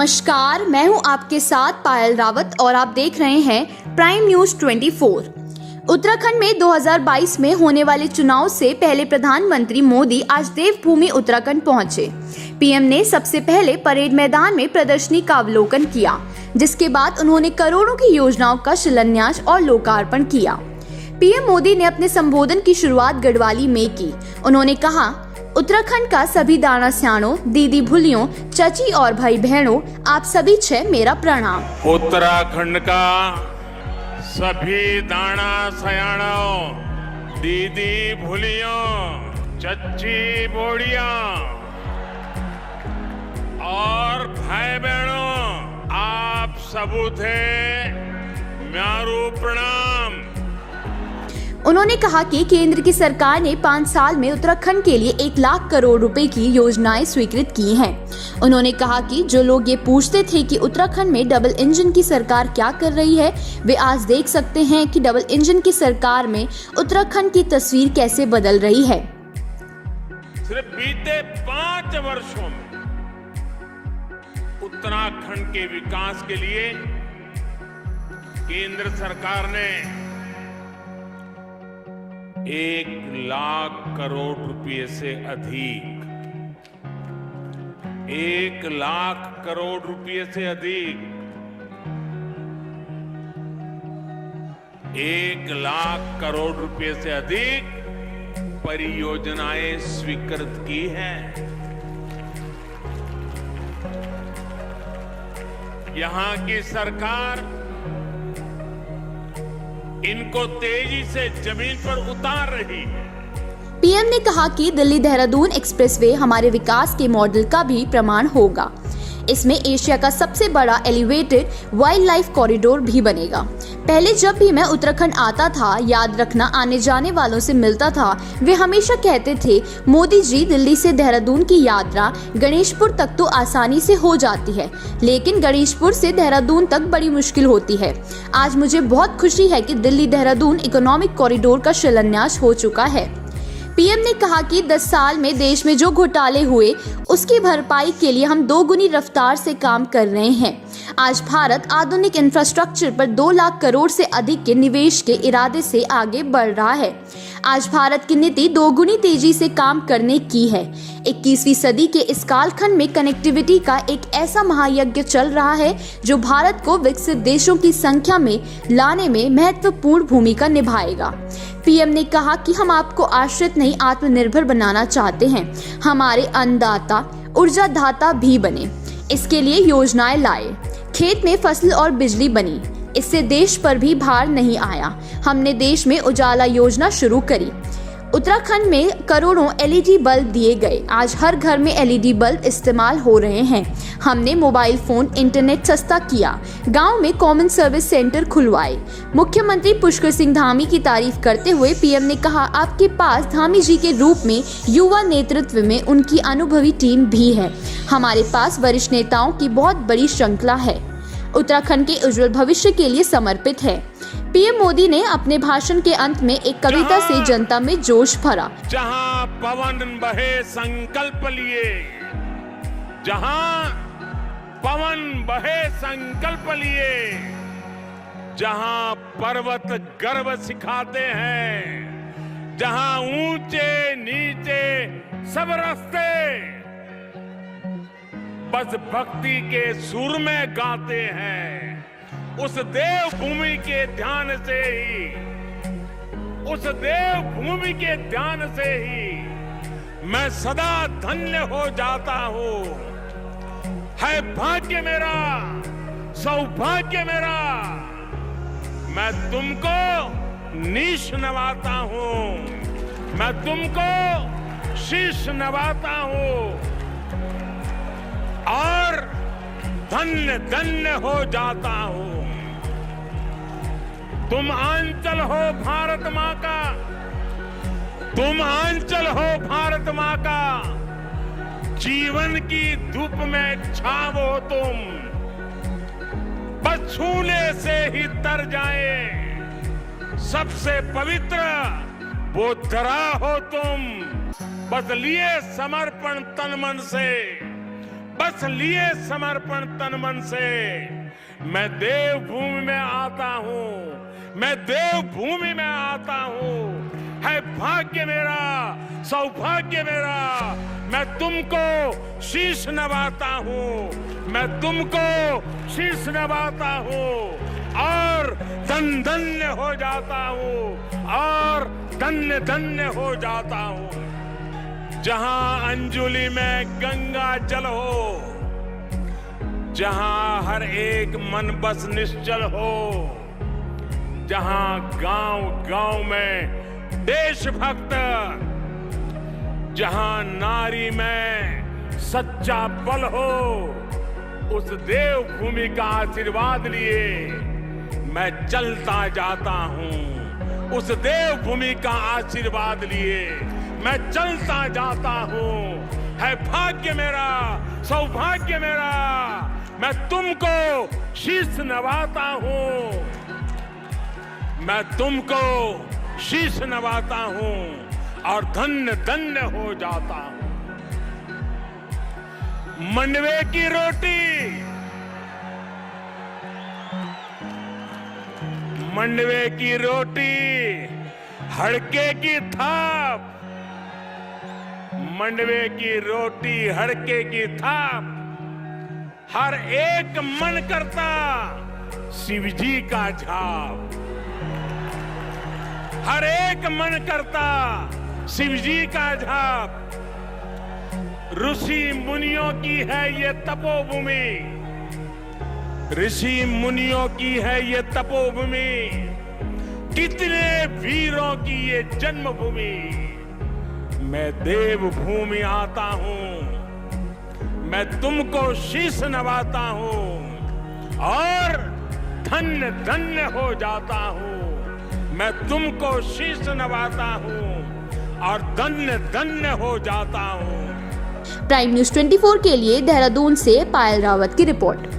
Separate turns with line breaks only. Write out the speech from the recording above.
नमस्कार, मैं हूं आपके साथ पायल रावत और आप देख रहे हैं प्राइम न्यूज 24। उत्तराखंड में 2022 में होने वाले चुनाव से पहले प्रधानमंत्री मोदी आज देवभूमि उत्तराखंड पहुंचे। पीएम ने सबसे पहले परेड मैदान में प्रदर्शनी का अवलोकन किया, जिसके बाद उन्होंने करोड़ों की योजनाओं का शिलान्यास और लोकार्पण किया। पीएम मोदी ने अपने संबोधन की शुरुआत गढ़वाली में की। उन्होंने कहा, उत्तराखंड का सभी दाना स्याणों, दीदी भुलियों, चची और भाई बहनों, आप सभी छे मेरा प्रणाम।
उत्तराखंड का सभी दाना सयाणों, दीदी भुलियों, चची बोड़िया और भाई बहनों, आप सबू थे म्यारू प्रणाम।
उन्होंने कहा कि केंद्र की सरकार ने 5 साल में उत्तराखंड के लिए 1 लाख करोड़ रुपए की योजनाएं स्वीकृत की हैं। उन्होंने कहा कि जो लोग ये पूछते थे कि उत्तराखंड में डबल इंजन की सरकार क्या कर रही है, वे आज देख सकते हैं कि डबल इंजन की सरकार में उत्तराखंड की तस्वीर कैसे बदल रही है।
सिर्फ बीते 5 वर्षों में उत्तराखंड के विकास के लिए केंद्र सरकार ने 1 लाख करोड़ रुपए से अधिक 1 लाख करोड़ रुपए से अधिक 1 लाख करोड़ रुपए से अधिक परियोजनाएं स्वीकृत की हैं। यहां की सरकार इनको तेजी से जमीन पर उतार रही है।
पीएम ने कहा कि दिल्ली देहरादून एक्सप्रेसवे हमारे विकास के मॉडल का भी प्रमाण होगा। इसमें एशिया का सबसे बड़ा एलिवेटेड वाइल्ड लाइफ कॉरिडोर भी बनेगा। पहले जब भी मैं उत्तराखंड आता था, याद रखना, आने जाने वालों से मिलता था, वे हमेशा कहते थे, मोदी जी, दिल्ली से देहरादून की यात्रा गणेशपुर तक तो आसानी से हो जाती है, लेकिन गणेशपुर से देहरादून तक बड़ी मुश्किल होती है। आज मुझे बहुत खुशी है कि दिल्ली देहरादून इकोनॉमिक कॉरिडोर का शिलान्यास हो चुका है। पीएम ने कहा कि 10 साल में देश में जो घोटाले हुए, उसकी भरपाई के लिए हम 2 गुनी रफ्तार से काम कर रहे हैं। आज भारत आधुनिक इंफ्रास्ट्रक्चर पर 2 लाख करोड़ से अधिक के निवेश के इरादे से आगे बढ़ रहा है। आज भारत की नीति 2 गुनी तेजी से काम करने की है। 21वीं सदी के इस कालखंड में कनेक्टिविटी का एक ऐसा महायज्ञ चल रहा है जो भारत को विकसित देशों की संख्या में लाने में महत्वपूर्ण भूमिका निभाएगा। पीएम ने कहा कि हम आपको आश्रित नहीं, आत्मनिर्भर बनाना चाहते हैं। हमारे अन्नदाता ऊर्जादाता भी बने, इसके लिए योजनाएं लाए। खेत में फसल और बिजली बनी, इससे देश पर भी भार नहीं आया। हमने देश में उजाला योजना शुरू करी। उत्तराखंड में करोड़ों एलईडी बल्ब दिए गए। आज हर घर में एलईडी बल्ब इस्तेमाल हो रहे हैं। हमने मोबाइल फोन, इंटरनेट सस्ता किया। गांव में कॉमन सर्विस सेंटर खुलवाए। मुख्यमंत्री पुष्कर सिंह धामी की तारीफ करते हुए पीएम ने कहा, आपके पास धामी जी के रूप में युवा नेतृत्व में उनकी अनुभवी टीम भी है। हमारे पास वरिष्ठ नेताओं की बहुत बड़ी श्रृंखला है। उत्तराखंड के उज्जवल भविष्य के लिए समर्पित है। पीएम मोदी ने अपने भाषण के अंत में एक कविता से जनता में जोश भरा।
जहां पवन बहे संकल्प लिए, जहां पवन बहे संकल्प लिए, जहां पर्वत गर्व सिखाते हैं, जहां ऊंचे नीचे सब रास्ते बस भक्ति के सुर में गाते हैं। उस देवभूमि के ध्यान से ही, उस देवभूमि के ध्यान से ही मैं सदा धन्य हो जाता हूं। है भाग्य मेरा, सौभाग्य मेरा, मैं तुमको नीश नवाता हूं, मैं तुमको शीश नवाता हूं और धन्य धन्य हो जाता हूं। तुम आंचल हो भारत मां का, तुम आंचल हो भारत मां का, जीवन की धूप में छावो तुम, बस छूने से ही तर जाए सबसे पवित्र वो धरा हो तुम। बस लिए समर्पण तन मन से, बस लिए समर्पण तन मन से। मैं देवभूमि में आता हूं, मैं देवभूमि में आता हूं। है भाग्य मेरा, सौभाग्य मेरा, मैं तुमको शीश नवाता हूं, मैं तुमको शीश नवाता हूं और धन्य हो जाता हूं, और धन्य धन्य हो जाता हूं। जहां अंजुलि में गंगा जल हो, जहां हर एक मन बस निश्चल हो, जहां गांव गांव में देशभक्त, जहां नारी में सच्चा बल हो, उस देवभूमि का आशीर्वाद लिए मैं चलता जाता हूं। उस देवभूमि का आशीर्वाद लिए मैं चलता जाता हूं। है भाग्य मेरा, सौभाग्य मेरा, मैं तुमको शीश नवाता हूं, मैं तुमको शीश नवाता हूं और धन्य धन्य हो जाता हूं। मंडवे की रोटी, मंडवे की रोटी, हड़के की थाप, मंडवे की रोटी, हड़के की थाप, हर एक मन करता शिव जी का झाप, हर एक मन करता शिव जी का झाप। ऋषि मुनियों की है ये तपोभूमि, ऋषि मुनियों की है ये तपोभूमि, कितने वीरों की ये जन्मभूमि। मैं देवभूमि आता हूं, मैं तुमको शीश नवाता हूं और धन्य धन्य हो जाता हूं। मैं तुमको शीश नवाता हूं और धन्य धन्य हो जाता हूं।
प्राइम न्यूज़ 24 के लिए देहरादून से पायल रावत की रिपोर्ट।